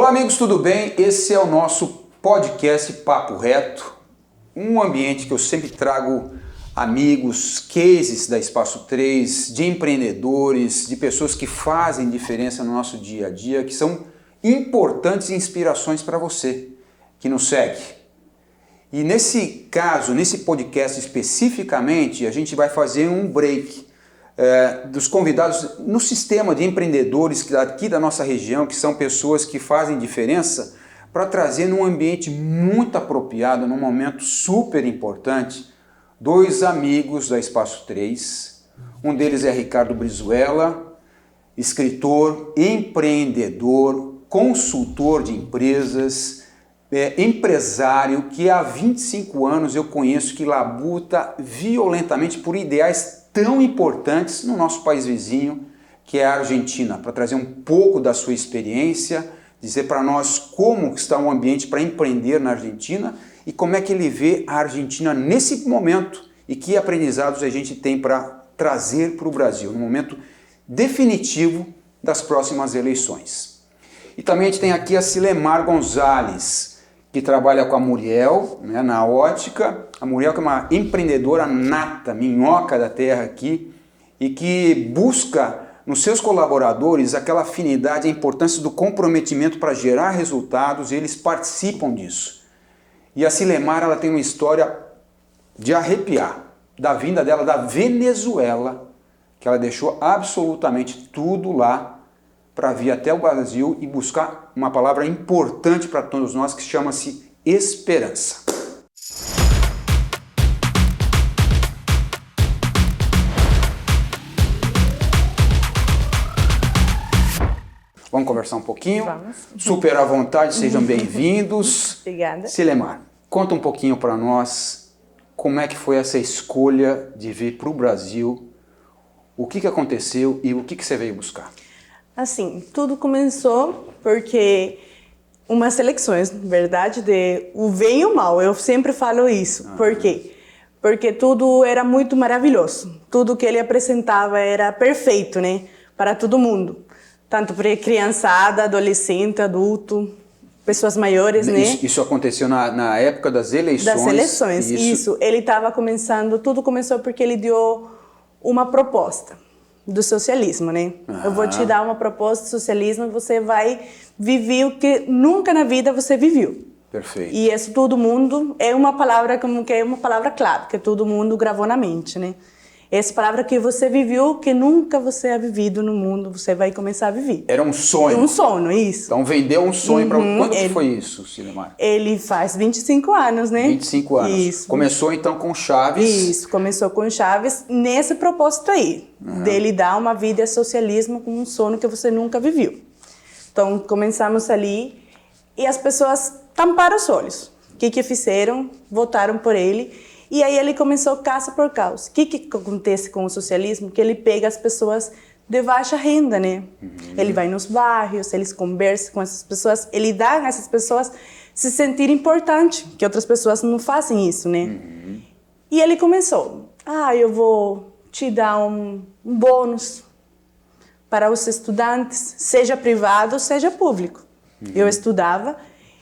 Olá amigos, tudo bem? Esse é o nosso podcast Papo Reto, um ambiente que eu sempre trago amigos, cases da Espaço 3, de empreendedores, de pessoas que fazem diferença no nosso dia a dia, que são importantes inspirações para você que nos segue. E nesse caso, nesse podcast especificamente, a gente vai fazer um break dos convidados no sistema de empreendedores aqui da nossa região, que são pessoas que fazem diferença, para trazer num ambiente muito apropriado, num momento super importante, dois amigos da Espaço 3. Um deles é Ricardo Brizuela, escritor, empreendedor, consultor de empresas, empresário que há 25 anos eu conheço, que labuta violentamente por ideais tão importantes no nosso país vizinho, que é a Argentina, para trazer um pouco da sua experiência, dizer para nós como está o ambiente para empreender na Argentina e como é que ele vê a Argentina nesse momento e que aprendizados a gente tem para trazer para o Brasil, no momento definitivo das próximas eleições. E também a gente tem aqui a Silemar Gonzalez, que trabalha com a Muriel, né, na ótica. A Muriel que é uma empreendedora nata, minhoca da terra aqui, e que busca nos seus colaboradores aquela afinidade, a importância do comprometimento para gerar resultados, e eles participam disso. E a Silemar, ela tem uma história de arrepiar, da vinda dela da Venezuela, que ela deixou absolutamente tudo lá para vir até o Brasil e buscar uma palavra importante para todos nós, que chama-se esperança. Vamos conversar um pouquinho? Vamos. Super à vontade, sejam bem-vindos. Obrigada. Silemar, conta um pouquinho para nós como é que foi essa escolha de vir para o Brasil, o que aconteceu e o que você veio buscar? Assim, tudo começou porque umas eleições, na verdade, de o bem e o mal. Eu sempre falo isso. Por quê? Porque tudo era muito maravilhoso. Tudo que ele apresentava era perfeito, né? Para todo mundo. Tanto para criançada, adolescente, adulto, pessoas maiores, né? Isso aconteceu na época das eleições? Das eleições, isso. Ele estava começando, tudo começou porque ele deu uma proposta do socialismo, né? Eu vou te dar uma proposta de socialismo e você vai viver o que nunca na vida você viveu. Perfeito. E isso todo mundo é uma palavra como que é uma palavra clave, que todo mundo gravou na mente, né? Essa palavra que você viveu, que nunca você ha vivido no mundo, você vai começar a viver. Era um sonho. Um sonho, isso. Então vendeu um sonho para... Quando que foi isso, Silemar? Ele faz 25 anos, né? 25 anos. Isso. Começou então com Chaves. Isso, começou com Chaves nesse propósito aí, dele dar uma vida socialismo com um sonho que você nunca viveu. Então começamos ali e as pessoas tamparam os olhos. O que fizeram? Votaram por ele. E aí ele começou caça por causa. O que acontece com o socialismo? Que ele pega as pessoas de baixa renda, né? Ele vai nos bairros, eles conversam com essas pessoas, ele dá a essas pessoas se sentir importante, que outras pessoas não fazem isso, né? E ele começou, eu vou te dar um bônus para os estudantes, seja privado, seja público. Eu estudava,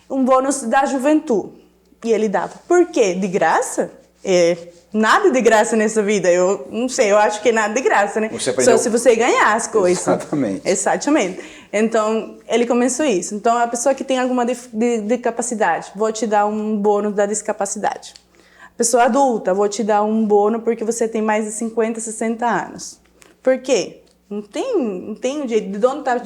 um bônus da juventude, e ele dava. Por quê? De graça? Nada de graça nessa vida, eu não sei, eu acho que nada de graça, né? Só se você ganhar as coisas. Exatamente. Então, ele começou isso. Então, a pessoa que tem alguma discapacidade, vou te dar um bônus da discapacidade. Pessoa adulta, vou te dar um bônus porque você tem mais de 50, 60 anos. Por quê? Não tem um jeito. De onde está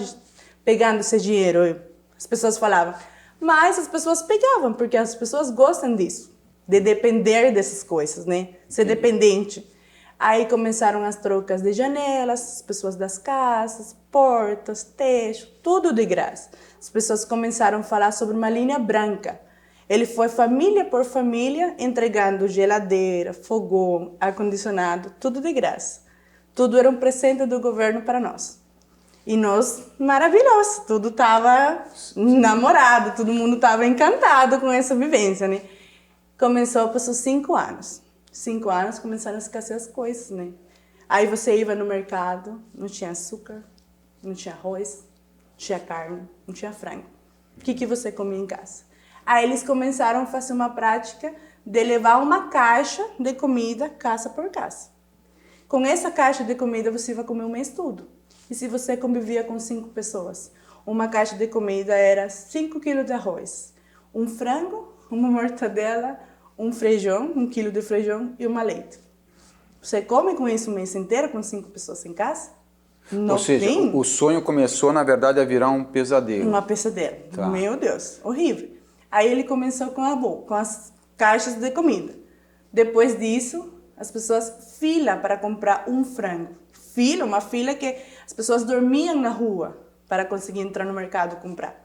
pegando esse dinheiro? As pessoas falavam. Mas as pessoas pegavam, porque as pessoas gostam disso. De depender dessas coisas, né? Ser dependente. Aí começaram as trocas de janelas, as pessoas das casas, portas, teto, tudo de graça. As pessoas começaram a falar sobre uma linha branca. Ele foi família por família entregando geladeira, fogão, ar-condicionado, tudo de graça. Tudo era um presente do governo para nós. E nós, maravilhoso, tudo estava namorado, todo mundo estava encantado com essa vivência, né? Começou, passou 5 anos. 5 anos começaram a escassear as coisas, né? Aí você ia no mercado, não tinha açúcar, não tinha arroz, não tinha carne, não tinha frango. O que você comia em casa? Aí eles começaram a fazer uma prática de levar uma caixa de comida casa por casa. Com essa caixa de comida você vai comer um mês todo. E se você convivia com 5 pessoas, uma caixa de comida era 5 quilos de arroz, um frango, uma mortadela, um feijão, 1 quilo de feijão e uma leite. Você come com isso o mês inteiro com 5 pessoas em casa? Ou seja, o sonho começou, na verdade, a virar um pesadelo. Uma pesadelo. Tá. Meu Deus, horrível. Aí ele começou com as caixas de comida. Depois disso, as pessoas fila para comprar um frango. Uma fila que as pessoas dormiam na rua para conseguir entrar no mercado e comprar.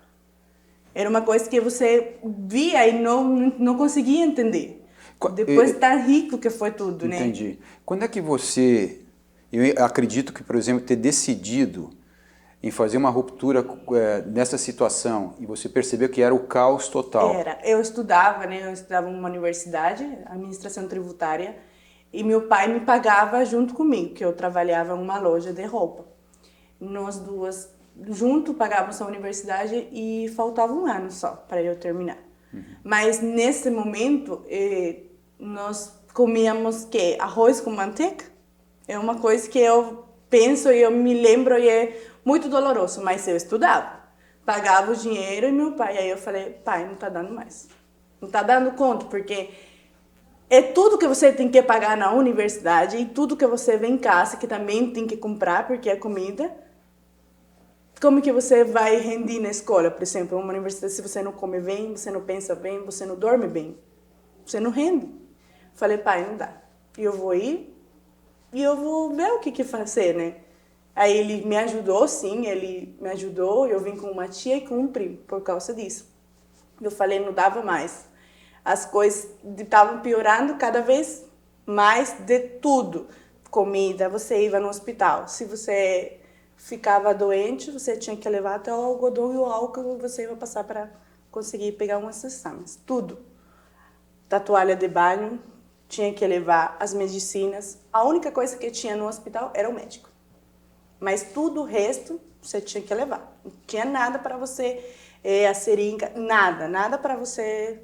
Era uma coisa que você via e não conseguia entender. Depois tão rico que foi tudo, né? Entendi. Quando é que você... Eu acredito que, por exemplo, ter decidido em fazer uma ruptura nessa situação e você percebeu que era o caos total. Era. Eu estudava numa universidade, administração tributária, e meu pai me pagava junto comigo, que eu trabalhava em uma loja de roupa. Nós duas juntos pagávamos a universidade e faltava um ano só para eu terminar. Mas nesse momento, nós comíamos arroz com manteiga. É uma coisa que eu penso e eu me lembro e é muito doloroso, mas eu estudava. Pagava o dinheiro e meu pai. Aí eu falei, pai, não está dando mais. Não está dando conta, porque é tudo que você tem que pagar na universidade e tudo que você vem em casa que também tem que comprar, porque é comida. Como que você vai render na escola, por exemplo, uma universidade, se você não come bem, você não pensa bem, você não dorme bem, você não rende. Falei, pai, não dá. Eu vou ir e eu vou ver o que fazer, né? Aí ele me ajudou, sim, eu vim com uma tia e com um primo por causa disso. Eu falei, não dava mais. As coisas estavam piorando cada vez mais de tudo. Comida, você ia no hospital. Se você ficava doente, você tinha que levar até o algodão e o álcool você ia passar para conseguir pegar umas exames. Tudo. Da toalha de banho, tinha que levar as medicinas. A única coisa que tinha no hospital era o médico. Mas tudo o resto você tinha que levar. Não tinha nada para você, a seringa, nada para você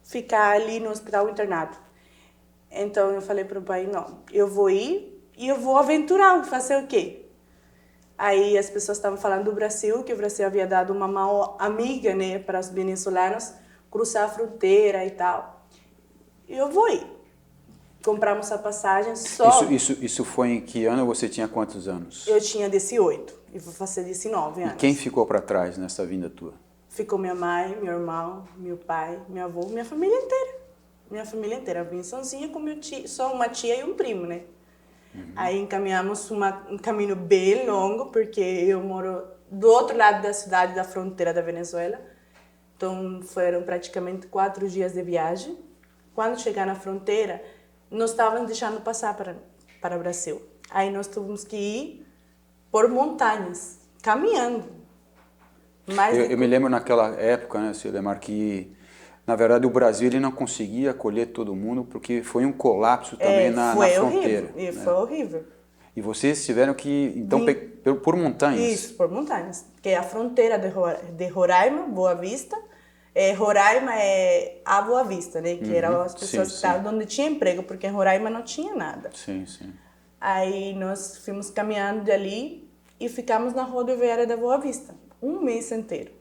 ficar ali no hospital internado. Então eu falei para o pai, não, eu vou ir e eu vou aventurar, fazer o quê? Aí as pessoas estavam falando do Brasil, que o Brasil havia dado uma mão amiga, né, para os venezuelanos cruzar a fronteira e tal. E eu vou ir. Compramos a passagem só... Isso foi em que ano? Você tinha quantos anos? Eu tinha 18 e vou fazer 19 anos. E quem ficou para trás nessa vinda tua? Ficou minha mãe, meu irmão, meu pai, meu avô, minha família inteira. Minha família inteira. Eu vim sozinha com meu tio, só uma tia e um primo, né? Aí encaminhamos um caminho bem longo, porque eu moro do outro lado da cidade, da fronteira da Venezuela. Então foram praticamente 4 dias de viagem. Quando chegar na fronteira, nós estávamos deixando passar para o Brasil. Aí nós tivemos que ir por montanhas, caminhando. Mas eu me lembro naquela época, né, Cilemar, que na verdade o Brasil ele não conseguia acolher todo mundo porque foi um colapso também na fronteira. Horrível. Foi horrível. E vocês tiveram que, então, por montanhas? Isso, por montanhas. Que é a fronteira de Roraima, Boa Vista. Roraima é a Boa Vista, né? Que eram as pessoas que estavam onde tinha emprego, porque em Roraima não tinha nada. Sim, sim. Aí nós fomos caminhando dali e ficamos na rodoviária da Boa Vista. Um mês inteiro.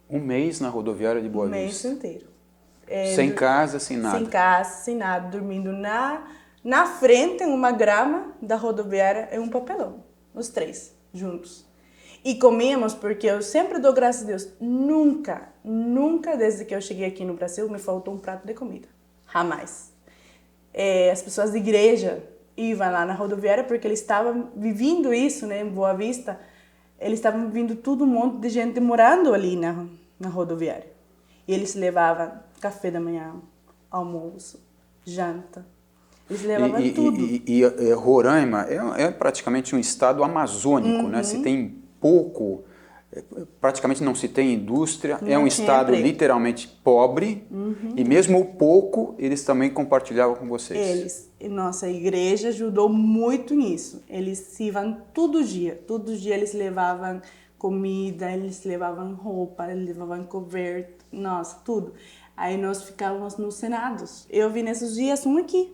Um mês na rodoviária de Boa Vista? Um mês inteiro. Sem casa, sem nada? Sem casa, sem nada. Dormindo na frente, em uma grama da rodoviária, em um papelão. Os 3, juntos. E comíamos, porque eu sempre dou graças a Deus, nunca, desde que eu cheguei aqui no Brasil, me faltou um prato de comida. Jamais. As pessoas da igreja iam lá na rodoviária, porque eles estavam vivendo isso, né, em Boa Vista. Eles estavam vivendo todo um monte de gente morando ali na rodoviária. E eles levavam café da manhã, almoço, janta. Eles levavam tudo. E Roraima é praticamente um estado amazônico, né? Se tem pouco, praticamente não se tem indústria, é um estado literalmente pobre, e mesmo o pouco eles também compartilhavam com vocês. Nossa igreja ajudou muito nisso. Eles se iam todo dia eles levavam comida, eles levavam roupa, eles levavam coberto, nossa, tudo. Aí nós ficávamos nos senados. Eu vi nesses dias um aqui,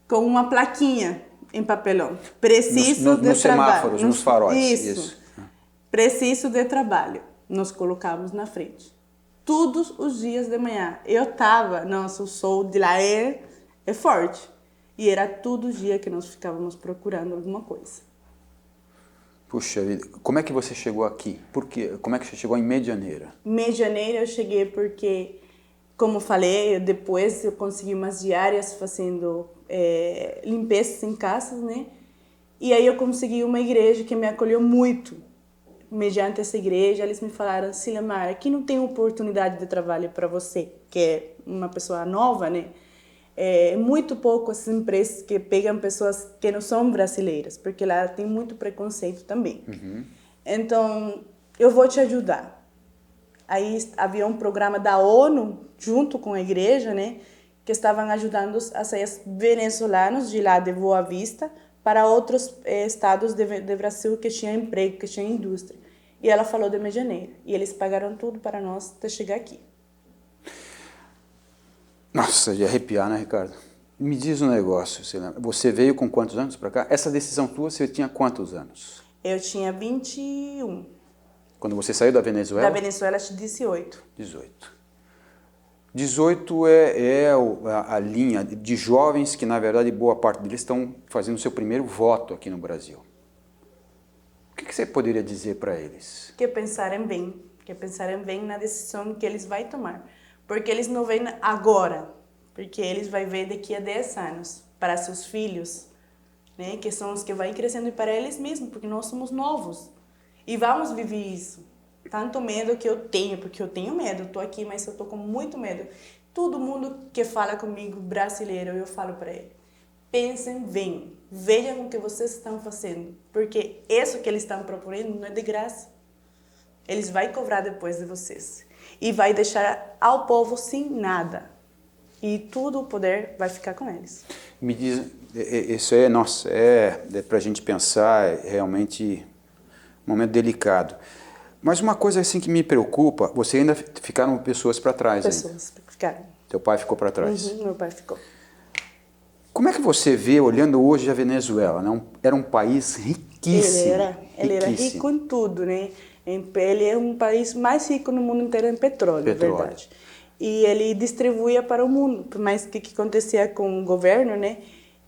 com uma plaquinha em papelão. Preciso de nos trabalho. Semáforos, nos faróis. Isso. Preciso de trabalho. Nós colocávamos na frente. Todos os dias de manhã. Eu tava, nossa, o sol de lá é forte. E era todo dia que nós ficávamos procurando alguma coisa. Puxa vida, como é que você chegou aqui? Por quê? Como é que você chegou em Medianeira? Medianeira eu cheguei porque, como falei, depois eu consegui umas diárias fazendo limpezas em casas, né? E aí eu consegui uma igreja que me acolheu muito. Mediante essa igreja, eles me falaram: Silemar, aqui não tem oportunidade de trabalho para você, que é uma pessoa nova, né? É muito pouco essas empresas que pegam pessoas que não são brasileiras, porque lá tem muito preconceito também. Uhum. Então, eu vou te ajudar. Aí havia um programa da ONU, junto com a igreja, né, que estavam ajudando a sair venezuelanos de lá de Boa Vista para outros estados de Brasil que tinham emprego, que tinham indústria. E ela falou de Medianeira. E eles pagaram tudo para nós até chegar aqui. Nossa, de arrepiar, né, Ricardo? Me diz um negócio, você veio com quantos anos para cá? Essa decisão tua, você tinha quantos anos? Eu tinha 21. Quando você saiu da Venezuela? Da Venezuela, tinha 18. 18. 18 é a linha de jovens que, na verdade, boa parte deles estão fazendo o seu primeiro voto aqui no Brasil. O que você poderia dizer para eles? Que pensarem bem na decisão que eles vão tomar. Porque eles não veem agora, porque eles vão ver daqui a 10 anos para seus filhos, né, que são os que vão crescendo, e para eles mesmos, porque nós somos novos. E vamos viver isso. Tanto medo que eu tenho, porque eu tenho medo, eu estou aqui, mas eu estou com muito medo. Todo mundo que fala comigo, brasileiro, eu falo para ele: pensem bem, vejam o que vocês estão fazendo, porque isso que eles estão propondo não é de graça. Eles vão cobrar depois de vocês. E vai deixar ao povo sem nada. E tudo o poder vai ficar com eles. Me diz, isso é, nossa, é para a gente pensar, é realmente um momento delicado. Mas uma coisa assim que me preocupa, você ainda ficaram pessoas para trás. Pessoas ficaram. Teu pai ficou para trás. Uhum, meu pai ficou. Como é que você vê, olhando hoje a Venezuela, né? Era um país riquíssimo. Ele era rico em tudo, né? Ele é um país mais rico no mundo inteiro em petróleo, verdade. E ele distribuía para o mundo. Mas o que acontecia com o governo, né?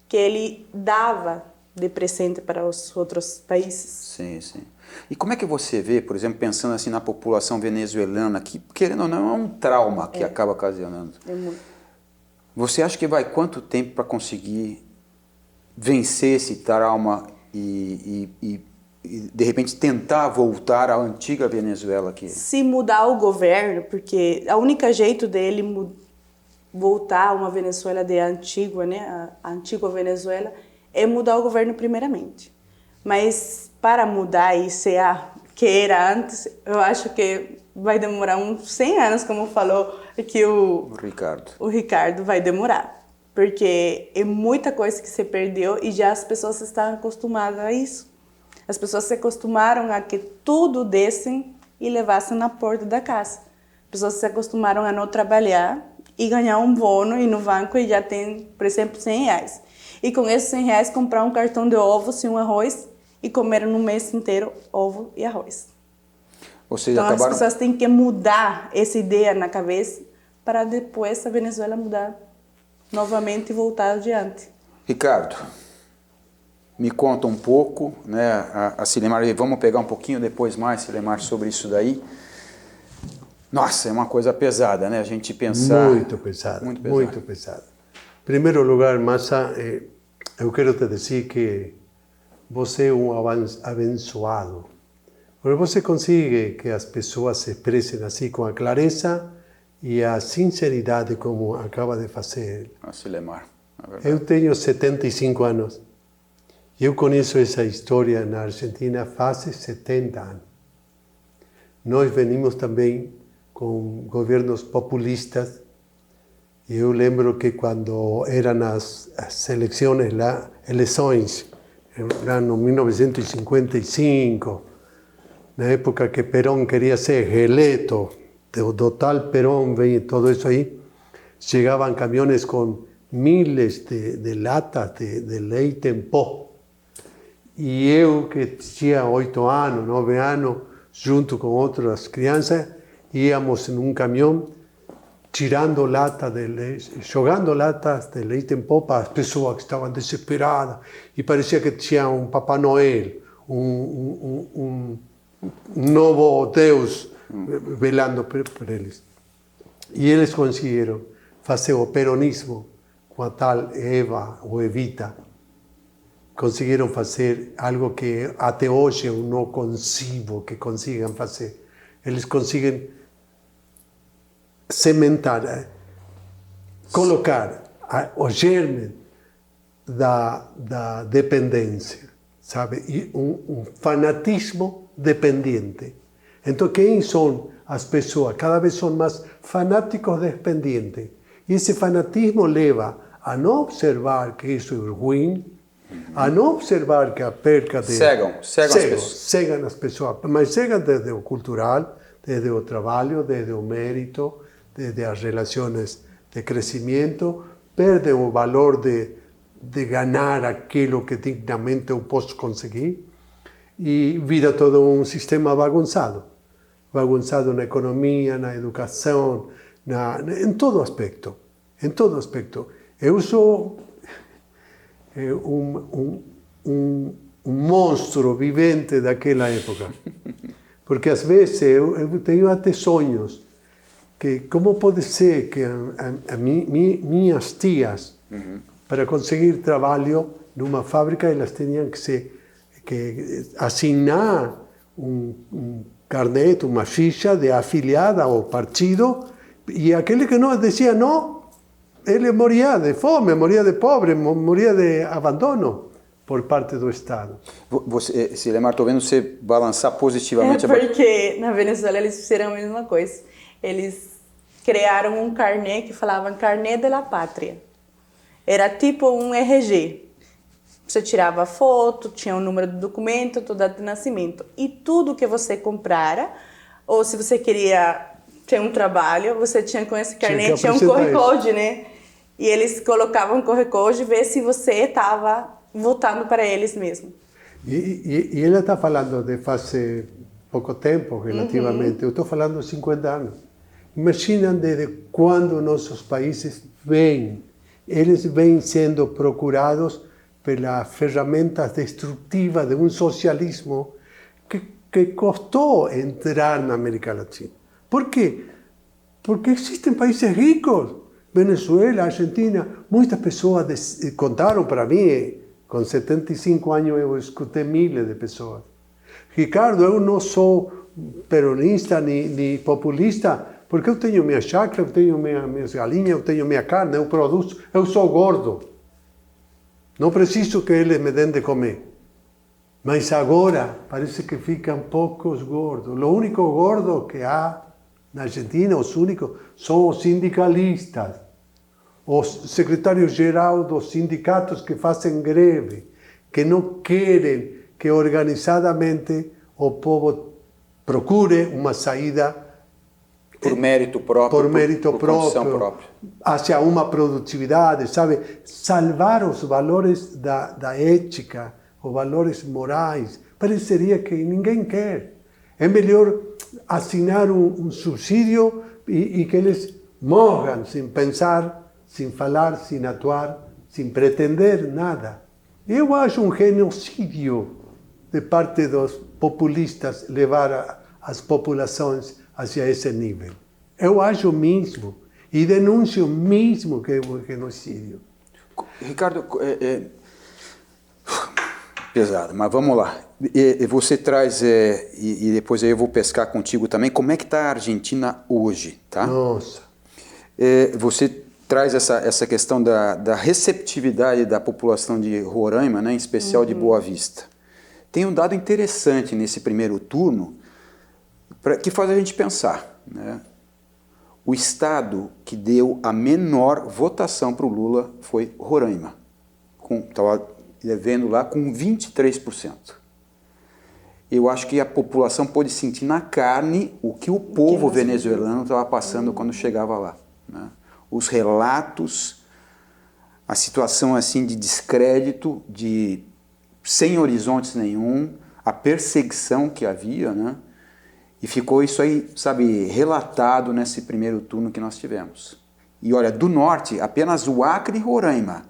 Que ele dava de presente para os outros países. Sim, sim. E como é que você vê, por exemplo, pensando assim na população venezuelana, que, querendo ou não, é um trauma que acaba ocasionando. É muito. Você acha que vai quanto tempo para conseguir vencer esse trauma e de repente tentar voltar à antiga Venezuela aqui? Se mudar o governo, porque a única jeito dele voltar a uma Venezuela de antiga, né, a antiga Venezuela, é mudar o governo primeiramente. Mas para mudar e ser a que era antes, eu acho que vai demorar uns 100 anos, como falou aqui o Ricardo. O Ricardo vai demorar, porque é muita coisa que se perdeu e já as pessoas estão acostumadas a isso. As pessoas se acostumaram a que tudo dessem e levassem na porta da casa. As pessoas se acostumaram a não trabalhar e ganhar um bono e no banco e já tem, por exemplo, R$100. E com esses R$100 comprar um cartão de ovos e um arroz e comer no mês inteiro ovo e arroz. Ou seja, então as pessoas têm que mudar essa ideia na cabeça para depois a Venezuela mudar novamente e voltar adiante. Ricardo, me conta um pouco, né, a Silemar, vamos pegar um pouquinho depois mais, Silemar, sobre isso daí. Nossa, é uma coisa pesada, né, a gente pensar... Muito pesada, muito pesada. Em primeiro lugar, Massa, eu quero te dizer que você é um abençoado. Porque você consegue que as pessoas se expressem assim com a clareza e a sinceridade como acaba de fazer. A Silemar, é verdade. Eu tenho 75 anos. Eu conheço essa história na Argentina faz 70 anos. Nós venimos também com governos populistas. Eu lembro que quando eram as eleições, lá no 1955, na época que Perón quería ser reelecto, do tal Perón, vem todo isso aí, chegavam caminhões com miles de latas de leite em pó. E eu, que tinha 8 anos, 9 anos, junto com outras crianças, íamos em um caminhão tirando lata de leite, jogando latas de leite em pó para as pessoas que estavam desesperadas e parecia que tinha um Papai Noel, um novo Deus velando por eles. E eles conseguiram fazer o peronismo com a tal Eva ou Evita. Conseguiram fazer algo que até hoje eu não consigo que consigam fazer. Eles conseguem sementar, colocar o germe da dependência, sabe? E um fanatismo dependente. Então, quem são as pessoas? Cada vez são mais fanáticos dependentes. E esse fanatismo leva a não observar que isso é ruim, a não observar que a perca de... Cegam as pessoas. Cegam as pessoas, mas cegam desde o cultural, desde o trabalho, desde o mérito, desde as relações de crescimento, perdem o valor de ganhar aquilo que dignamente eu posso conseguir e vira todo um sistema bagunçado. Bagunçado na economia, na educação, em todo aspecto. Em todo aspecto. Eu sou um monstro vivente daquela época. Porque às vezes eu tenho até sonhos que como pode ser que minhas tias, para conseguir trabalho numa fábrica, elas tinham que assinar um carnet, uma ficha de afiliada ao partido, e aquele que não dizia não, ele morria de fome, morria de pobre, morria de abandono por parte do Estado. Você, Silemar, estou vendo você balançar positivamente. Porque na Venezuela eles fizeram a mesma coisa. Eles criaram um carnê que falavam Carnê de la Pátria. Era tipo um RG. Você tirava foto, tinha o número do documento, toda a data de nascimento. E tudo que você comprara, ou se você queria ter um trabalho, você tinha com esse carnê, tinha um QR Code, né? E eles colocavam um QR Code e ver se você estava votando para eles mesmo. E ela está falando de faz pouco tempo, relativamente. Eu estou falando de 50 anos. Imaginem desde quando nossos países vêm. Eles vêm sendo procurados pelas ferramentas destrutivas de um socialismo que custou entrar na América Latina. Por quê? Porque existem países ricos. Venezuela, Argentina, muitas pessoas contaram para mim, com 75 anos eu escutei milhares de pessoas. Ricardo, eu não sou peronista nem populista, porque eu tenho minha chácara, eu tenho minhas galinhas, eu tenho minha carne, eu produzo, eu sou gordo. Não preciso que eles me deem de comer. Mas agora parece que ficam poucos gordos. O único gordo que há na Argentina, os únicos, são os sindicalistas. Os secretários-geral dos sindicatos que fazem greve, que não querem que organizadamente o povo procure uma saída por mérito próprio, próprio, hacia uma produtividade, sabe? Salvar os valores da ética, os valores morais. Pareceria que ninguém quer. É melhor assinar um subsídio e que eles morram sem pensar, sem falar, sem atuar, sem pretender nada. Eu acho um genocídio de parte dos populistas levar as populações hacia esse nível. Eu acho mesmo e denuncio mesmo que é um genocídio. Ricardo, pesado, mas vamos lá. Você traz, e depois aí eu vou pescar contigo também, como é que está a Argentina hoje, tá? Nossa. Você traz essa questão da receptividade da população de Roraima, né, em especial de Boa Vista. Tem um dado interessante nesse primeiro turno que faz a gente pensar, né? O estado que deu a menor votação para o Lula foi Roraima. Estava vendo lá com 23%. eu acho que a população pôde sentir na carne o que o povo venezuelano estava passando quando chegava lá, né? Os relatos, a situação assim de descrédito, sem horizontes nenhum, a perseguição que havia, né? E ficou isso aí, sabe, relatado nesse primeiro turno que nós tivemos. E olha, do norte, apenas o Acre e Roraima,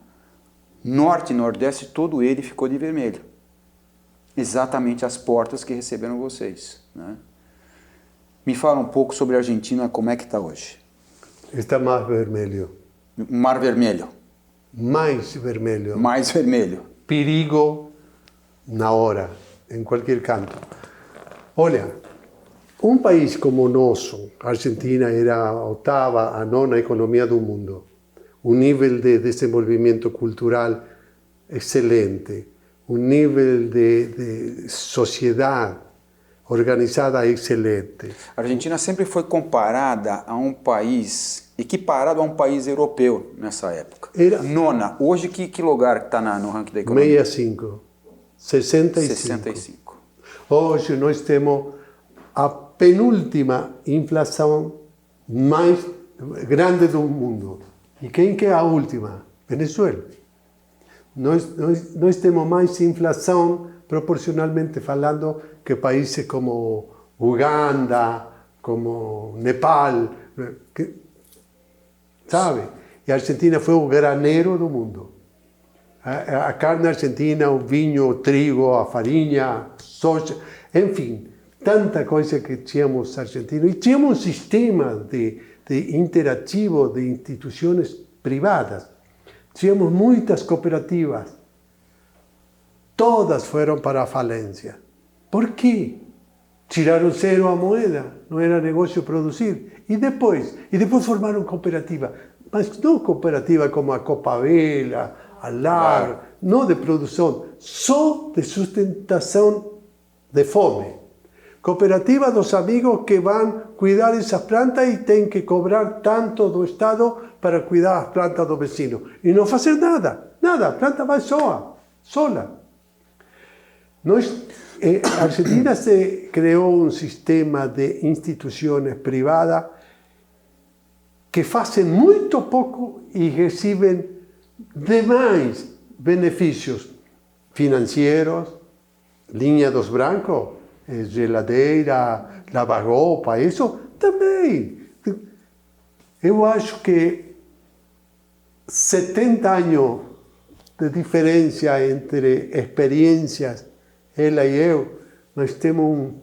norte e nordeste, todo ele ficou de vermelho. Exatamente as portas que receberam vocês, né? Me fala um pouco sobre a Argentina, como é que está hoje? Está mais vermelho. Mar Vermelho. Mais vermelho. Mais vermelho. Perigo na hora, em qualquer canto. Olha, um país como o nosso, a Argentina era a 8ª, a 9ª economia do mundo. Um nível de desenvolvimento cultural excelente. Um nível de sociedade organizada excelente. A Argentina sempre foi comparada a um país, equiparado a um país europeu nessa época. Era Nona. Hoje, que lugar está no ranking da economia? 65. 65. Hoje nós temos a penúltima inflação mais grande do mundo. E quem que é a última? Venezuela. Nós temos mais inflação, proporcionalmente falando, que países como Uganda, como Nepal, sabe? E a Argentina foi o graneiro do mundo. A carne argentina, o vinho, o trigo, a farinha, soja, enfim, tanta coisa que tínhamos argentino. E tínhamos um sistema de interativo de instituições privadas. Tínhamos muitas cooperativas. Todas foram para a falência. Por quê? Tiraram zero a moeda, não era negócio produzir. E depois formaram cooperativa. Mas não cooperativa como a Copavela, a LAR, não de produção, só de sustentação de fome. Cooperativa dos amigos que vão cuidar essas plantas e têm que cobrar tanto do Estado para cuidar as plantas do vecino. E não fazer nada, a planta vai sola. A Argentina se criou um sistema de instituições privadas que fazem muito pouco e recebem demais benefícios financeiros, linha dos brancos, geladeira, lavar-roupa, isso também. Eu acho que 70 anos de diferença entre experiências, ela e eu, nós temos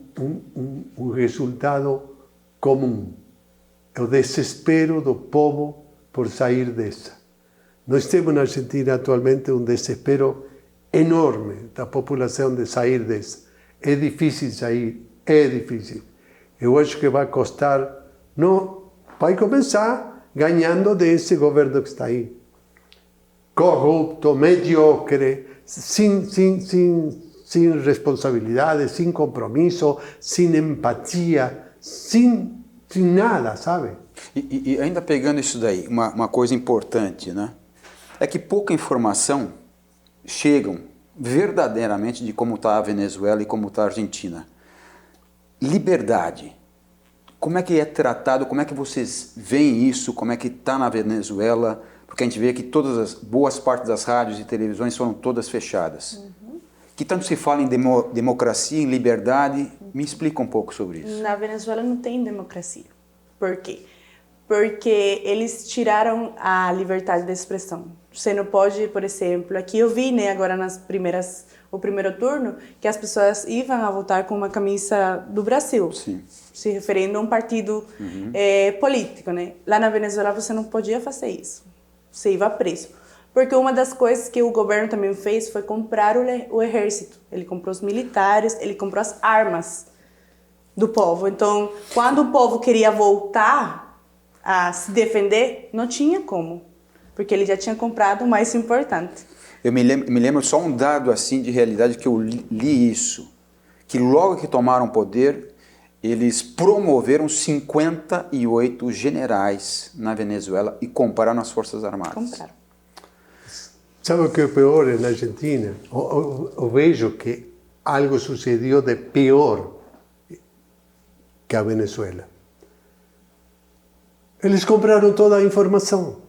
um resultado comum. É o desespero do povo por sair dessa. Nós temos na Argentina atualmente um desespero enorme da população de sair dessa. É difícil sair, é difícil. Eu acho que vai custar, não, vai começar ganhando desse governo que está aí. Corrupto, mediocre, sem responsabilidade, sem compromisso, sem empatia, sem nada, sabe? E ainda pegando isso daí, uma coisa importante, né? É que pouca informação chegam verdadeiramente de como está a Venezuela e como está a Argentina. Liberdade. Como é que é tratado, como é que vocês veem isso, como é que está na Venezuela? Porque a gente vê que boas partes das rádios e televisões foram todas fechadas. Que tanto se fala em democracia, em liberdade, me explica um pouco sobre isso. Na Venezuela não tem democracia. Por quê? Porque eles tiraram a liberdade de expressão. Você não pode, por exemplo, aqui eu vi, né, agora o primeiro turno, que as pessoas iam a votar com uma camisa do Brasil, Sim. se referindo a um partido político, né? Lá na Venezuela você não podia fazer isso, você ia preso. Porque uma das coisas que o governo também fez foi comprar o exército. Ele comprou os militares, ele comprou as armas do povo. Então, quando o povo queria voltar a se defender, não tinha como, porque ele já tinha comprado o mais importante. Eu me lembro só um dado assim de realidade que eu li isso, que logo que tomaram poder, eles promoveram 58 generais na Venezuela e compraram as Forças Armadas. Compraram. Sabe o que é pior na Argentina? Eu vejo que algo sucedió de peor que a Venezuela. Eles compraram toda a informação.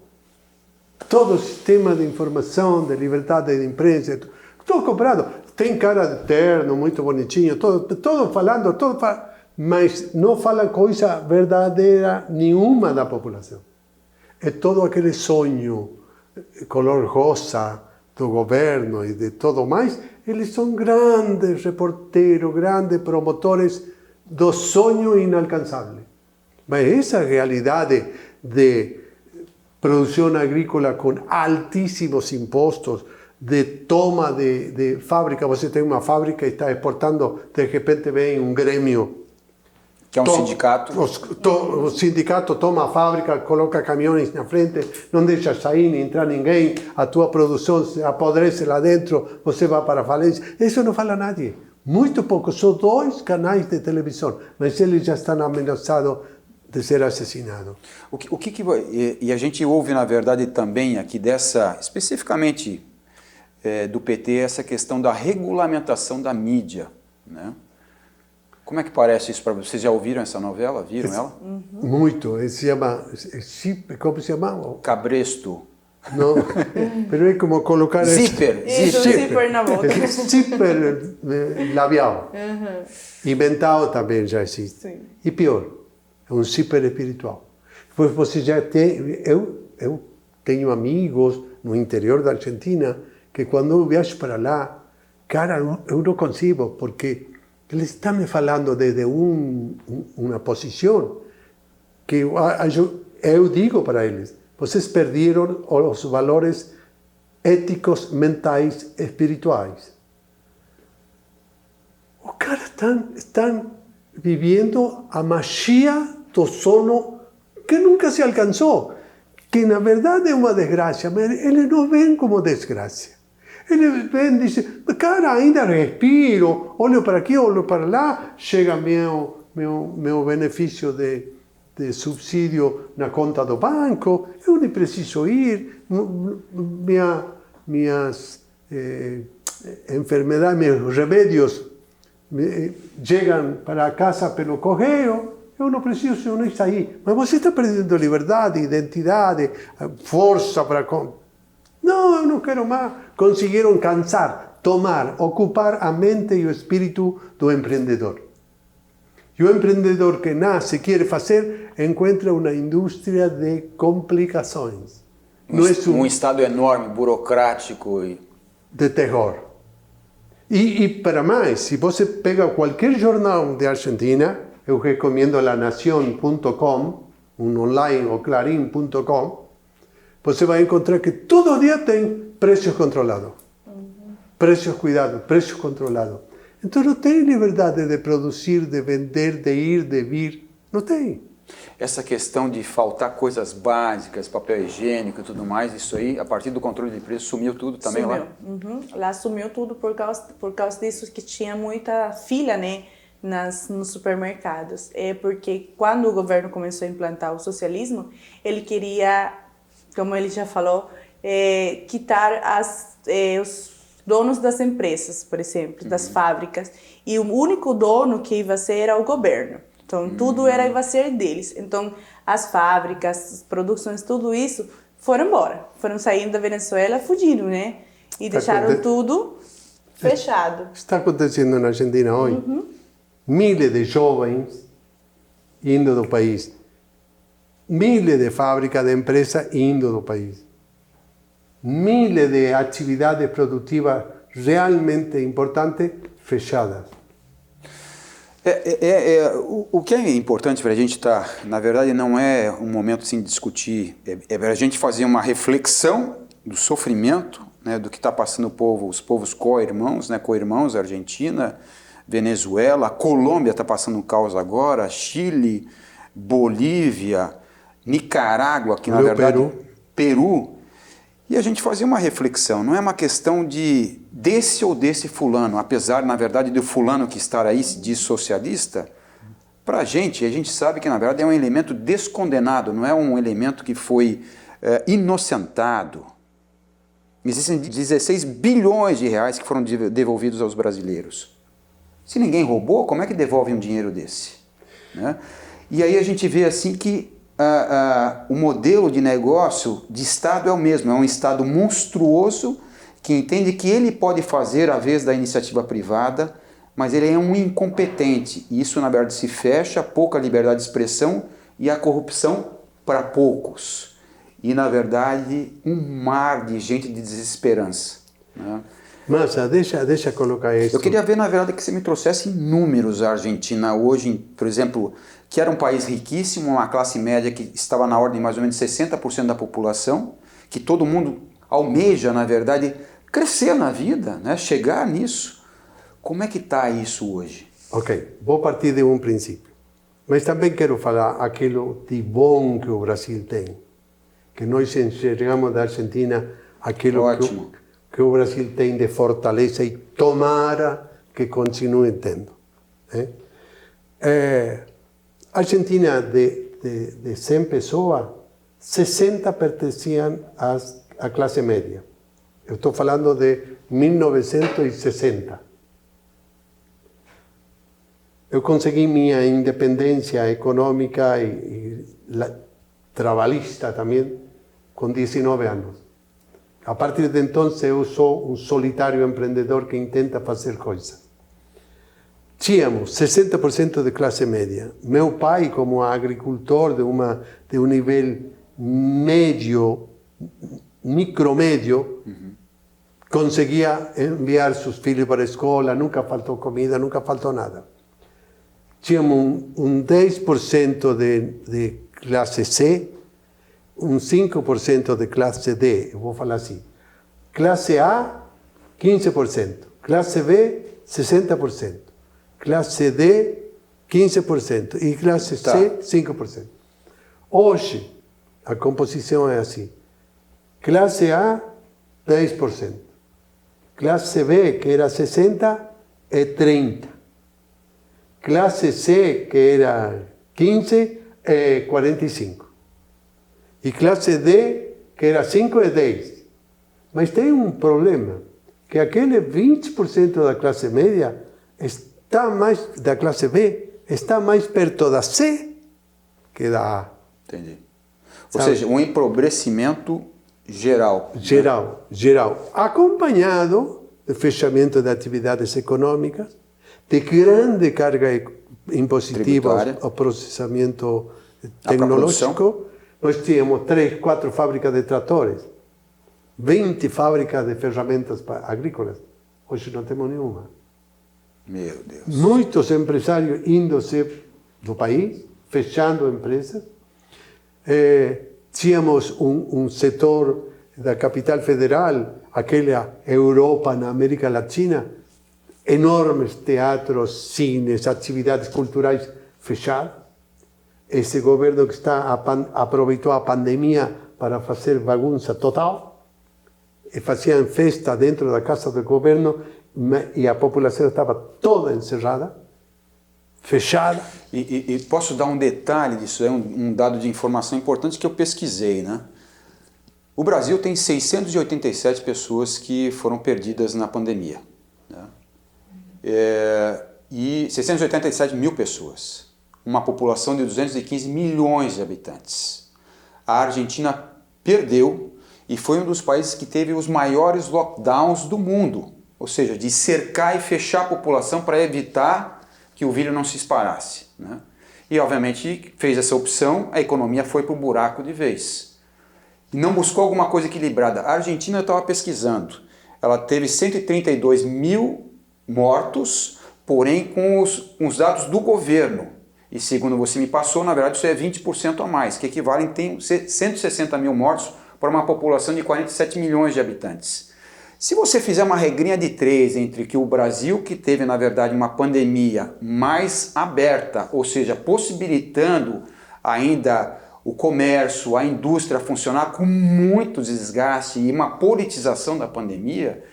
Todo o sistema de informação, de liberdade de imprensa, tudo comprado. Tem cara de terno, muito bonitinho, todo falando, mas não fala coisa verdadeira nenhuma da população. É todo aquele sonho, color rosa do governo e de todo mais. Eles são grandes reporteros, grandes promotores do sonho inalcançável. Mas essa realidade de produção agrícola com altíssimos impostos, de toma de fábrica, você tem uma fábrica e está exportando, de repente vem um grêmio. Que é um sindicato. O sindicato toma a fábrica, coloca caminhões na frente, não deixa sair nem entrar ninguém, a tua produção se apodrece lá dentro, você vai para a falência. Isso não fala nadie. Muito pouco, só 2 canais de televisão, mas eles já estão ameaçados de ser assassinados. E a gente ouve, na verdade, também aqui especificamente do PT, essa questão da regulamentação da mídia, né? Como é que parece isso para vocês? Vocês já ouviram essa novela? Viram ela? Muito. Se chama... Como se chama? Cabresto. Não, mas é como colocar... Zíper. Isso, zíper na boca. Zíper labial. Inventado também já existe. Sim. E pior, é um zíper espiritual. Pois você já tem... Eu tenho amigos no interior da Argentina que quando eu viajo para lá, cara, eu não consigo, porque eles estão me falando desde uma posição que eu digo para eles, vocês perderam os valores éticos, mentais, espirituais. Os caras estão vivendo a magia do sono que nunca se alcançou, que na verdade é uma desgraça, mas eles não veem como desgraça. Eles vêm e dizem, cara, ainda respiro, olho para aqui, olho para lá, chega meu benefício de subsídio na conta do banco, eu nem preciso ir, minhas enfermedades, meus remédios chegam para casa pelo correio, eu não preciso nem sair. Mas você está perdendo liberdade, identidade, força para... Não, eu não quero mais. Conseguiram cansar, tomar, ocupar a mente e o espírito do empreendedor. E o empreendedor que nasce, quer fazer, encontra uma indústria de complicações. Um estado enorme, burocrático. De terror. E para mais, se você pega qualquer jornal de Argentina, eu recomendo lanacion.com, online, ou clarim.com, você vai encontrar que todo dia tem preços controlados. Preços cuidados, preços controlados. Então não tem liberdade de produzir, de vender, de ir, de vir. Não tem. Essa questão de faltar coisas básicas, papel higiênico e tudo mais, isso aí, a partir do controle de preço, sumiu tudo também lá? Lá sumiu tudo por causa disso, que tinha muita fila, né, nos supermercados. É porque quando o governo começou a implantar o socialismo, ele queria, como ele já falou, quitar os donos das empresas, por exemplo, das fábricas. E o único dono que ia ser era o governo. Então, tudo ia ser deles. Então, as fábricas, as produções, tudo isso foram embora. Foram saindo da Venezuela, fugiram, né? E deixaram tudo fechado. Está acontecendo na Argentina hoje. Milhares de jovens indo do país. Milhares de fábricas, de empresas indo do país. Milhares de atividades produtivas realmente importantes fechadas. O que é importante para a gente estar, na verdade, não é um momento assim, de discutir, é para a gente fazer uma reflexão do sofrimento, né, do que está passando os povos co-irmãos, né, co-irmãos, Argentina, Venezuela, a Colômbia está passando um caos agora, Chile, Bolívia, Nicarágua, que na verdade Peru. E a gente fazia uma reflexão, não é uma questão desse ou desse fulano, apesar, na verdade, do fulano que está aí se diz socialista, para a gente sabe que, na verdade, é um elemento descondenado, não é um elemento que foi inocentado. Existem 16 bilhões de reais que foram devolvidos aos brasileiros. Se ninguém roubou, como é que devolve um dinheiro desse? Né? E aí a gente vê assim que o modelo de negócio de Estado é o mesmo, é um Estado monstruoso que entende que ele pode fazer a vez da iniciativa privada, mas ele é um incompetente. E isso, na verdade, se fecha, pouca liberdade de expressão e a corrupção para poucos. E, na verdade, um mar de gente de desesperança. Né? Massa, deixa colocar isso. Eu queria ver, na verdade, que você me trouxesse números a Argentina hoje, por exemplo, que era um país riquíssimo, uma classe média que estava na ordem de mais ou menos 60% da população, que todo mundo almeja, na verdade, crescer na vida, né? Chegar nisso. Como é que está isso hoje? Ok, vou partir de um princípio. Mas também quero falar aquilo de bom que o Brasil tem. Que nós enxergamos da Argentina aquilo que o Brasil tem de fortaleza e tomara que continue tendo. A Argentina, de 100 pessoas, 60 pertenciam à classe média. Eu estou falando de 1960. Eu consegui minha independência econômica e trabalhista também com 19 anos. A partir de então, eu sou um solitário empreendedor que tenta fazer coisas. Tínhamos 60% de classe média. Meu pai, como agricultor de um nível médio, micromédio, conseguia enviar seus filhos para a escola, nunca faltou comida, nunca faltou nada. Tínhamos um 10% de classe C, um 5% de classe D, eu vou falar assim. Classe A, 15%. Classe B, 60%. Classe D, 15%. E classe C, 5%. Hoje, a composição é assim. Classe A, 10%. Classe B, que era 60%, é 30%. Classe C, que era 15%, é 45%. E classe D, que era 5%, é 10%. Mas tem um problema, que aquele 20% da classe média está mais, da classe B, está mais perto da C que da A. Entendi. Ou seja, um empobrecimento geral. Geral. Acompanhado do fechamento de atividades econômicas, de grande carga impositiva ao processamento tecnológico. Nós tínhamos 3, 4 fábricas de tratores, 20 fábricas de ferramentas agrícolas. Hoje não temos nenhuma. Meu Deus. Muitos empresários indo-se do país, fechando empresas. Tínhamos um setor da capital federal, aquela Europa na América Latina, enormes teatros, cines, atividades culturais fechadas. Esse governo que aproveitou a pandemia para fazer bagunça total, e faziam festa dentro da casa do governo, e a população estava toda encerrada, fechada. E posso dar um detalhe disso, é um dado de informação importante que eu pesquisei, né? O Brasil tem 687 pessoas que foram perdidas na pandemia, né? E 687 mil pessoas, uma população de 215 milhões de habitantes. A Argentina perdeu e foi um dos países que teve os maiores lockdowns do mundo, ou seja, de cercar e fechar a população para evitar que o vírus não se espalhasse, né? E obviamente fez essa opção, a economia foi para o buraco de vez. E não buscou alguma coisa equilibrada. A Argentina, eu estava pesquisando, ela teve 132 mil mortos, porém com os dados do governo. E segundo você me passou, na verdade isso é 20% a mais, que equivale a 160 mil mortos para uma população de 47 milhões de habitantes. Se você fizer uma regrinha de 3 entre que o Brasil, que teve na verdade uma pandemia mais aberta, ou seja, possibilitando ainda o comércio, a indústria funcionar com muito desgaste e uma politização da pandemia,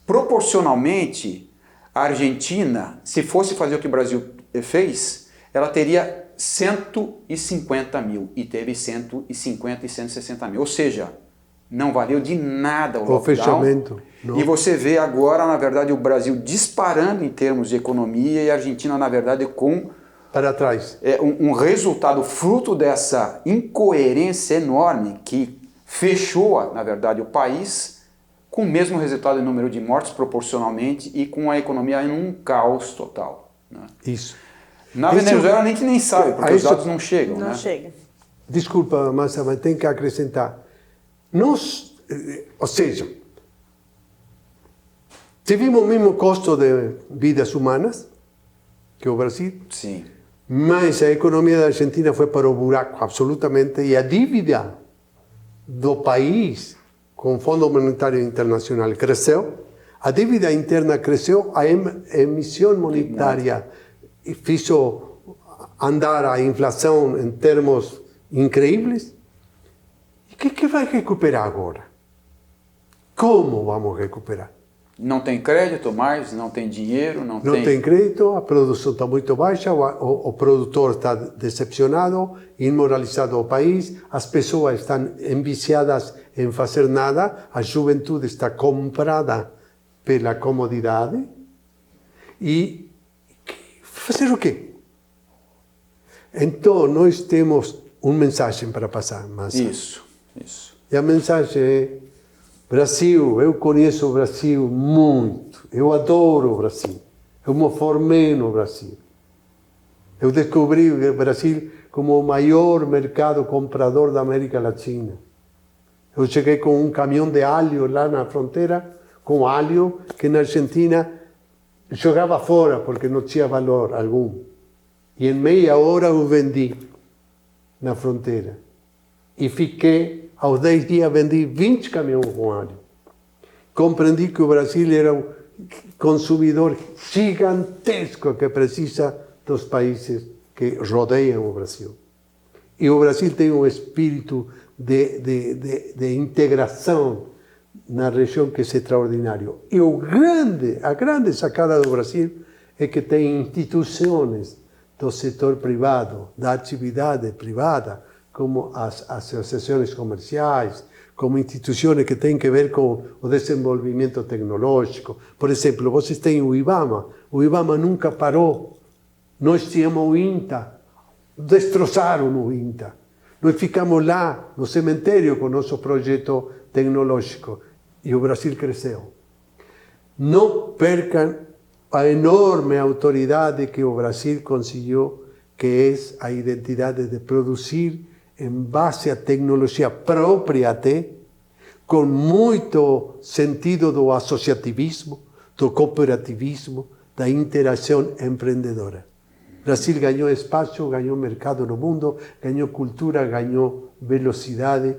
proporcionalmente a Argentina, se fosse fazer o que o Brasil fez, ela teria 150 mil e teve 150 e 160 mil, ou seja, Não valeu de nada o O lockdown. fechamento. Não. E você vê agora, na verdade, o Brasil disparando em termos de economia e a Argentina, na verdade, com Para trás. um resultado fruto dessa incoerência enorme que fechou, na verdade, o país com o mesmo resultado em número de mortes proporcionalmente e com a economia em um caos total. Né? Isso. Na Venezuela a gente nem sabe, porque os dados não chegam. Não né? chega. Desculpa, Massa, mas tem que acrescentar. Ou seja, tivemos o mesmo custo de vidas humanas que o Brasil, Sim. mas a economia da Argentina foi para o buraco, absolutamente, e a dívida do país com o Fundo Monetário Internacional cresceu, a dívida interna cresceu, a emissão monetária fez andar a inflação em termos incríveis. E o que vai recuperar agora? Como vamos recuperar? Não tem crédito mais, não tem dinheiro, não tem crédito, a produção está muito baixa, o produtor está decepcionado, imoralizado o país, as pessoas estão enviciadas em fazer nada, a juventude está comprada pela comodidade. E fazer o quê? Então, nós temos uma mensagem para passar. Isso. E a mensagem é: Brasil, eu conheço o Brasil muito, eu adoro o Brasil, eu me formei no Brasil. Eu descobri o Brasil como o maior mercado comprador da América Latina. Eu cheguei com um caminhão de alho lá na fronteira, com alho que na Argentina jogava fora porque não tinha valor algum. E em meia hora eu vendi na fronteira. E fiquei, aos 10 dias, vendi 20 caminhões com alho. Compreendi que o Brasil era um consumidor gigantesco que precisa dos países que rodeiam o Brasil. E o Brasil tem um espírito de integração na região que é extraordinário. E a grande sacada do Brasil é que tem instituições do setor privado, da atividade privada, como as associações comerciais, como instituições que têm que ver com o desenvolvimento tecnológico. Por exemplo, vocês têm o IBAMA. O IBAMA nunca parou. Nós tínhamos o INTA. Destroçaram o INTA. Nós ficamos lá, no cemitério, com o nosso projeto tecnológico. E o Brasil cresceu. Não percam a enorme autoridade que o Brasil conseguiu, que é a identidade de produzir em base à tecnologia própria até, com muito sentido do associativismo, do cooperativismo, da interação empreendedora. O Brasil ganhou espaço, ganhou mercado no mundo, ganhou cultura, ganhou velocidade.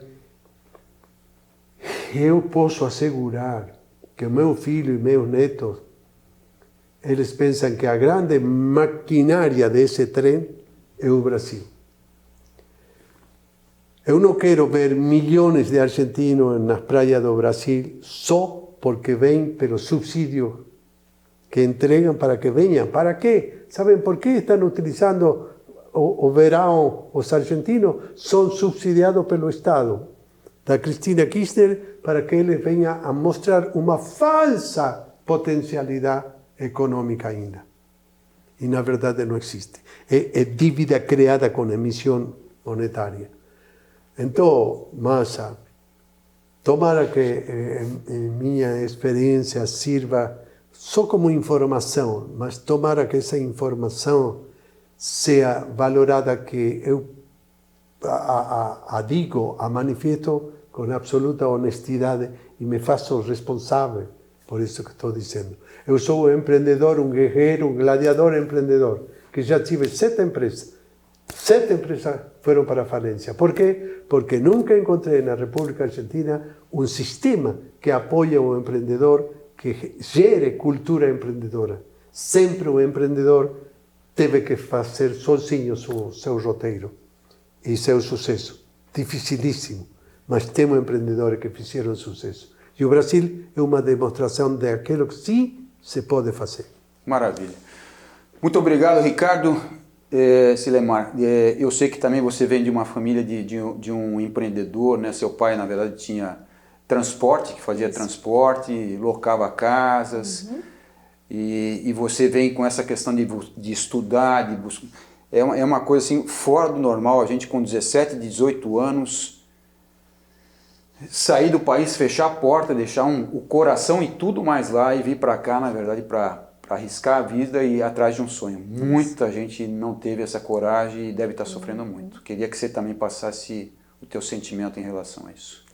Eu posso assegurar que meu filho e meus netos, eles pensam que a grande maquinária desse trem é o Brasil. Eu não quero ver milhões de argentinos nas praias do Brasil só porque vêm pelo subsídio que entregam para que venham. ¿Para quê? ¿Sabem por quê estão utilizando o verão os argentinos? São subsidiados pelo Estado da Cristina Kirchner para que eles venham a mostrar uma falsa potencialidade econômica ainda. E na verdade não existe. É dívida criada com emissão monetária. Então, Massa, tomara que minha experiência sirva só como informação, mas tomara que essa informação seja valorada, que eu a digo, a manifesto com absoluta honestidade e me faço responsável por isso que estou dizendo. Eu sou um empreendedor, um guerreiro, um gladiador empreendedor, que já tive 7 empresas. 7 empresas foram para a falência. Por quê? Porque nunca encontrei na República Argentina um sistema que apoie o empreendedor, que gere cultura empreendedora. Sempre o empreendedor teve que fazer sozinho o seu roteiro e seu sucesso. Dificilíssimo, mas temos empreendedores que fizeram sucesso. E o Brasil é uma demonstração daquilo que sim se pode fazer. Maravilha. Muito obrigado, Ricardo. Silemar, eu sei que também você vem de uma família de um empreendedor, né? Seu pai, na verdade, tinha transporte, que fazia transporte, locava casas, e você vem com essa questão de estudar, de buscar. É uma coisa assim, fora do normal, a gente com 17, 18 anos, sair do país, fechar a porta, deixar o coração e tudo mais lá e vir para cá, na verdade, para arriscar a vida e ir atrás de um sonho. Muita gente não teve essa coragem e deve estar sofrendo muito. Queria que você também passasse o teu sentimento em relação a isso.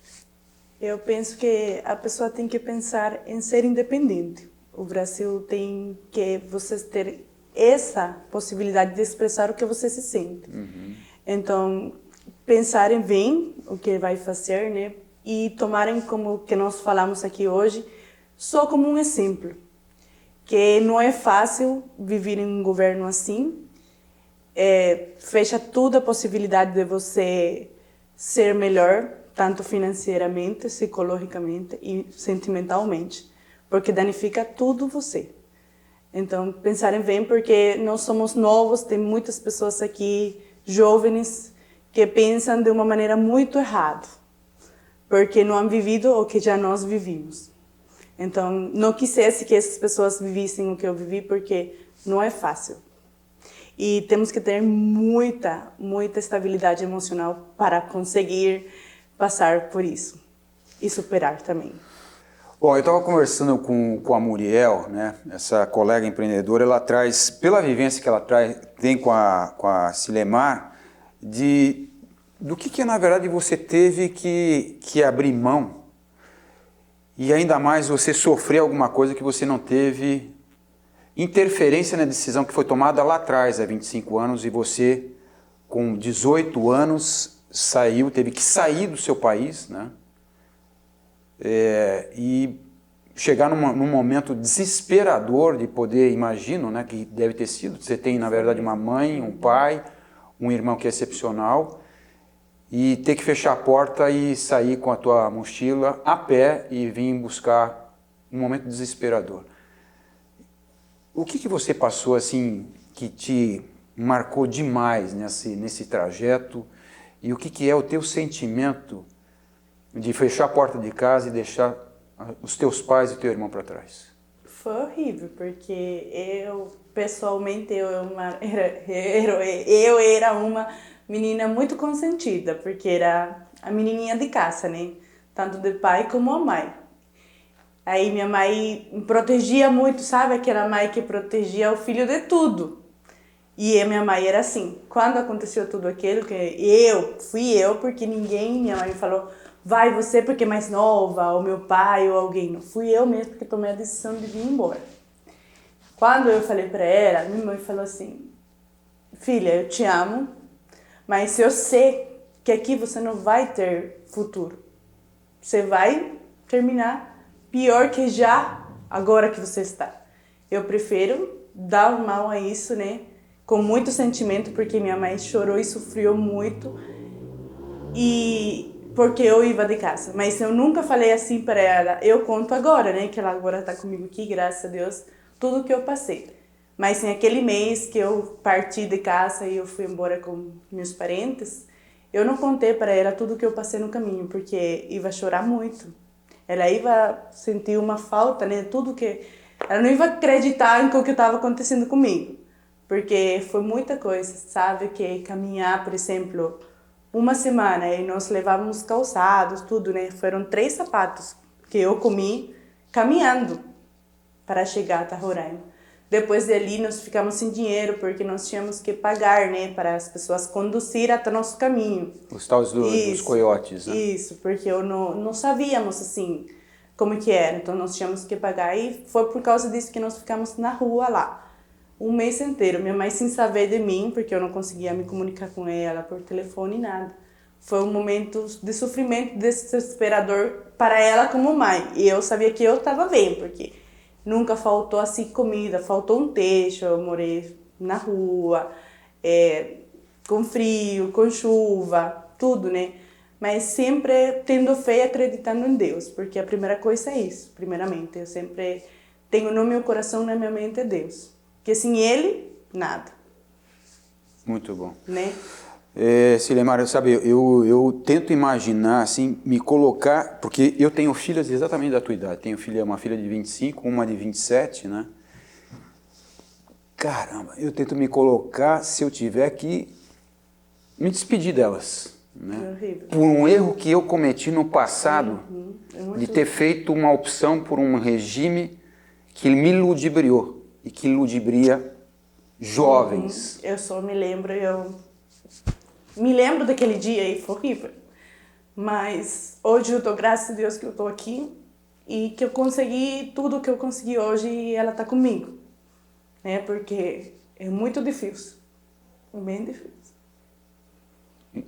Eu penso que a pessoa tem que pensar em ser independente. O Brasil tem que você ter essa possibilidade de expressar o que você se sente. Então, pensarem bem o que vai fazer, né? E tomarem como que nós falamos aqui hoje, só como um exemplo. Que não é fácil viver em um governo assim. Fecha toda a possibilidade de você ser melhor, tanto financeiramente, psicologicamente e sentimentalmente, porque danifica tudo você. Então, pensarem bem, porque nós somos novos, tem muitas pessoas aqui, jovens, que pensam de uma maneira muito errada, porque não han vivido o que já nós vivimos. Então, não quisesse que essas pessoas vivissem o que eu vivi, porque não é fácil. E temos que ter muita estabilidade emocional para conseguir passar por isso e superar também. Bom, eu estava conversando com a Muriel, né? Essa colega empreendedora, ela traz, pela vivência que ela tem com a Silemar, do que na verdade você teve que abrir mão e ainda mais você sofrer alguma coisa que você não teve interferência na decisão que foi tomada lá atrás, há 25 anos, e você, com 18 anos, teve que sair do seu país, né? E chegar num momento desesperador de poder, imagino, né, que deve ter sido. Você tem, na verdade, uma mãe, um pai, um irmão que é excepcional, e ter que fechar a porta e sair com a tua mochila a pé e vir buscar um momento desesperador. O que você passou assim que te marcou demais nesse trajeto, e o que é o teu sentimento de fechar a porta de casa e deixar os teus pais e teu irmão para trás? Foi horrível, porque pessoalmente, eu era uma menina muito consentida, porque era a menininha de casa, né? Tanto do pai como a mãe. Aí minha mãe me protegia muito, sabe? Aquela mãe que protegia o filho de tudo. E a minha mãe era assim. Quando aconteceu tudo aquilo, fui eu, porque minha mãe me falou, vai você porque é mais nova, ou meu pai, ou alguém. Não fui eu mesmo que tomei a decisão de vir embora. Quando eu falei para ela, minha mãe falou assim, filha, eu te amo, mas eu sei que aqui você não vai ter futuro. Você vai terminar pior que já agora que você está. Eu prefiro dar mal a isso, né? Com muito sentimento, porque minha mãe chorou e sofreu muito. E porque eu ia de casa. Mas eu nunca falei assim para ela. Eu conto agora, né? Que ela agora está comigo aqui, graças a Deus, tudo que eu passei. Mas naquele mês que eu parti de casa e eu fui embora com meus parentes, eu não contei para ela tudo que eu passei no caminho, porque ia chorar muito. Ela ia sentir uma falta, né? Tudo que... Ela não ia acreditar em o que estava acontecendo comigo. Porque foi muita coisa, sabe? Que caminhar, por exemplo, uma semana e nós levávamos calçados, tudo, né? Foram 3 sapatos que eu comi caminhando para chegar até Roraima. Depois dali nós ficamos sem dinheiro porque nós tínhamos que pagar, né? Para as pessoas conduzir até nosso caminho. Os tais dos coiotes, né? Isso, porque eu não sabíamos assim como que era. Então nós tínhamos que pagar e foi por causa disso que nós ficamos na rua lá. Um mês inteiro, minha mãe sem saber de mim, porque eu não conseguia me comunicar com ela por telefone, nada. Foi um momento de sofrimento desesperador para ela como mãe. E eu sabia que eu estava bem, porque nunca faltou assim comida, faltou um techo, eu morei na rua, com frio, com chuva, tudo, né? Mas sempre tendo fé e acreditando em Deus, porque a primeira coisa é isso, primeiramente. Eu sempre tenho no meu coração, na minha mente, Deus. Porque sem Ele, nada. Muito bom. Né? Silemar, sabe, eu tento imaginar, assim, me colocar, porque eu tenho filhas exatamente da tua idade, tenho uma filha de 25, uma de 27, né? Caramba, eu tento me colocar se eu tiver que me despedir delas, né? É horrível. Por um erro que eu cometi no passado, de ter feito uma opção por um regime que me ludibriou e que ludibria jovens. Eu só me lembro, me lembro daquele dia e foi horrível. Mas hoje eu dou graças a Deus que eu estou aqui e que eu consegui tudo que eu consegui hoje e ela está comigo. Né? Porque é muito difícil, bem difícil.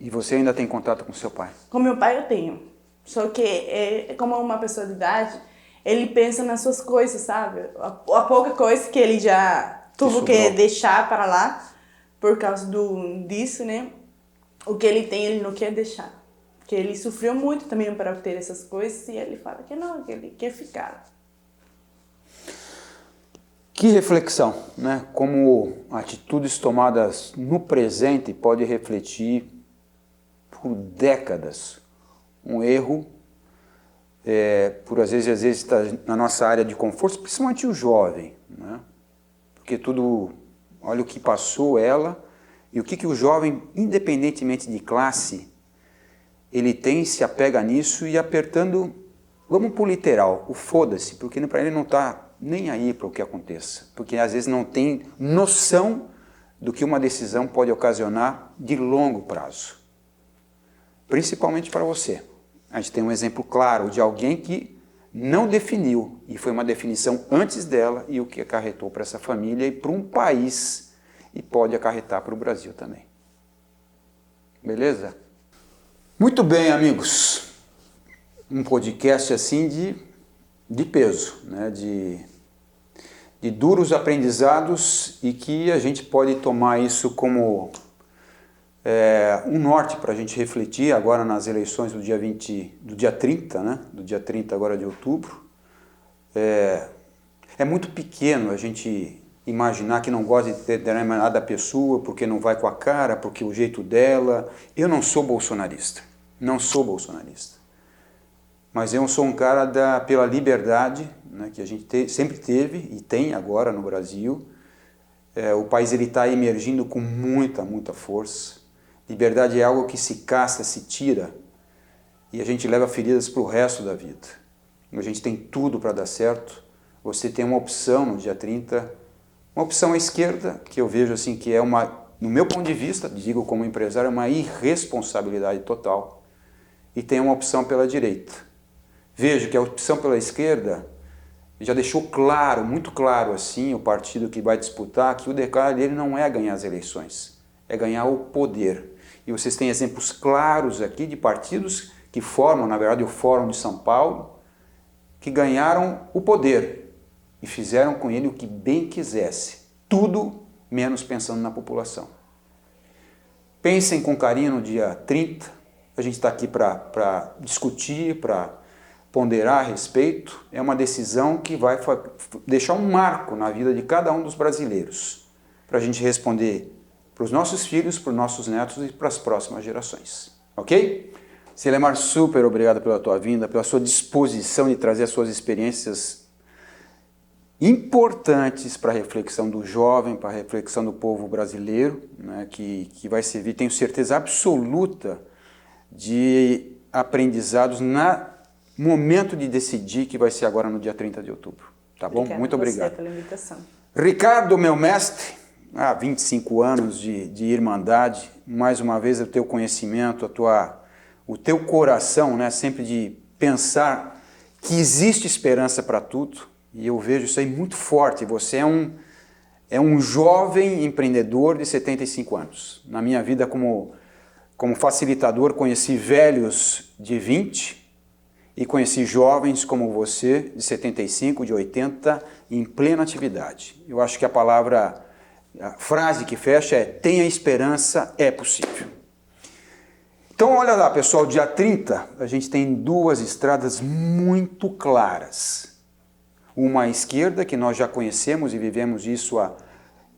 E você ainda tem contato com seu pai? Com meu pai eu tenho, só que é como uma pessoa de idade, ele pensa nas suas coisas, sabe? A pouca coisa que ele já tuvo que deixar para lá por causa disso, né? O que ele tem, ele não quer deixar. Porque ele sofreu muito também para ter essas coisas e ele fala que não, que ele quer ficar. Que reflexão, né? Como atitudes tomadas no presente pode refletir por décadas um erro, por às vezes está na nossa área de conforto, principalmente o jovem, né? Porque olha o que passou ela e o que o jovem, independentemente de classe, ele se apega nisso e apertando, vamos pro literal, o foda-se, porque para ele não está nem aí para o que aconteça, porque às vezes não tem noção do que uma decisão pode ocasionar de longo prazo. Principalmente para você. A gente tem um exemplo claro de alguém que não definiu, e foi uma definição antes dela, e o que acarretou para essa família e para um país, e pode acarretar para o Brasil também. Beleza? Muito bem, amigos. Um podcast assim de peso, né? de duros aprendizados e que a gente pode tomar isso como um norte para a gente refletir agora nas eleições do dia 30, né? Do dia 30 agora de outubro. É muito pequeno a gente imaginar que não gosta de determinada da pessoa porque não vai com a cara, porque o jeito dela. Eu não sou bolsonarista, não sou bolsonarista. Mas eu sou um cara pela liberdade, né, que a gente sempre teve e tem agora no Brasil. O país está emergindo com muita, muita força. Liberdade é algo que se caça, se tira, e a gente leva feridas para o resto da vida. A gente tem tudo para dar certo. Você tem uma opção no dia 30, uma opção à esquerda, que eu vejo assim que no meu ponto de vista, digo como empresário, é uma irresponsabilidade total. E tem uma opção pela direita. Vejo que a opção pela esquerda já deixou claro, muito claro assim, o partido que vai disputar, que o declaro dele não é ganhar as eleições, é ganhar o poder. E vocês têm exemplos claros aqui de partidos que formam, na verdade, o Fórum de São Paulo, que ganharam o poder e fizeram com ele o que bem quisesse, tudo menos pensando na população. Pensem com carinho no dia 30, a gente está aqui para discutir, para ponderar a respeito. É uma decisão que vai deixar um marco na vida de cada um dos brasileiros, para a gente responder para os nossos filhos, para os nossos netos e para as próximas gerações. Ok? Silemar, super obrigado pela tua vinda, pela sua disposição de trazer as suas experiências importantes para a reflexão do jovem, para a reflexão do povo brasileiro, né, que vai servir, tenho certeza absoluta, de aprendizados no momento de decidir, que vai ser agora no dia 30 de outubro. Tá bom? Muito obrigado. Pela invitação. Ricardo, meu mestre, há 25 anos de irmandade, mais uma vez o teu conhecimento, o teu coração, né, sempre de pensar que existe esperança para tudo, e eu vejo isso aí muito forte. Você é um jovem empreendedor de 75 anos. Na minha vida como facilitador, conheci velhos de 20 e conheci jovens como você, de 75, de 80, em plena atividade. Eu acho que a frase que fecha é: tenha esperança, é possível. Então, olha lá, pessoal, dia 30, a gente tem duas estradas muito claras. Uma à esquerda, que nós já conhecemos e vivemos isso há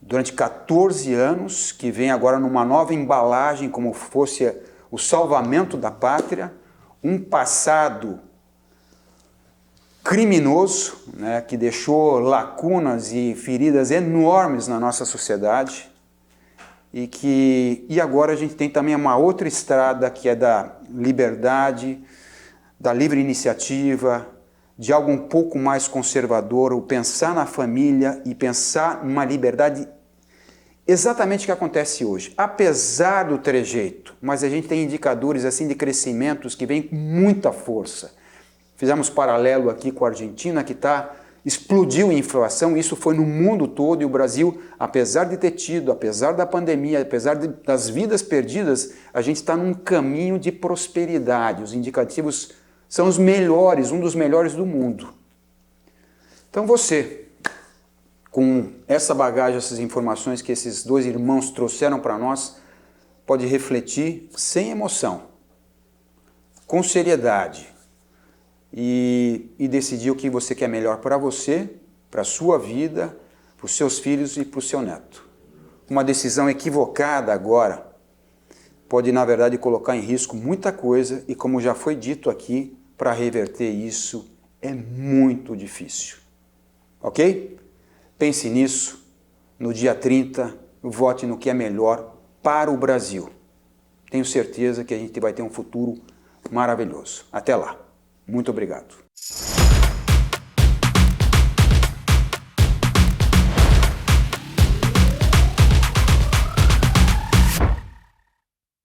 durante 14 anos, que vem agora numa nova embalagem, como fosse o salvamento da pátria, um passado criminoso, né, que deixou lacunas e feridas enormes na nossa sociedade, e agora a gente tem também uma outra estrada, que é da liberdade, da livre iniciativa, de algo um pouco mais conservador, o pensar na família e pensar numa liberdade exatamente o que acontece hoje. Apesar do trejeito, mas a gente tem indicadores assim de crescimentos que vêm com muita força. Fizemos paralelo aqui com a Argentina, que explodiu a inflação, isso foi no mundo todo, e o Brasil, apesar de ter tido, apesar da pandemia, apesar das vidas perdidas, a gente está num caminho de prosperidade. Os indicativos são os melhores, um dos melhores do mundo. Então você, com essa bagagem, essas informações que esses dois irmãos trouxeram para nós, pode refletir sem emoção, com seriedade, e decidir o que você quer melhor para você, para a sua vida, para os seus filhos e para o seu neto. Uma decisão equivocada agora pode, na verdade, colocar em risco muita coisa, e como já foi dito aqui, para reverter isso é muito difícil. Ok? Pense nisso, no dia 30, vote no que é melhor para o Brasil. Tenho certeza que a gente vai ter um futuro maravilhoso. Até lá. Muito obrigado.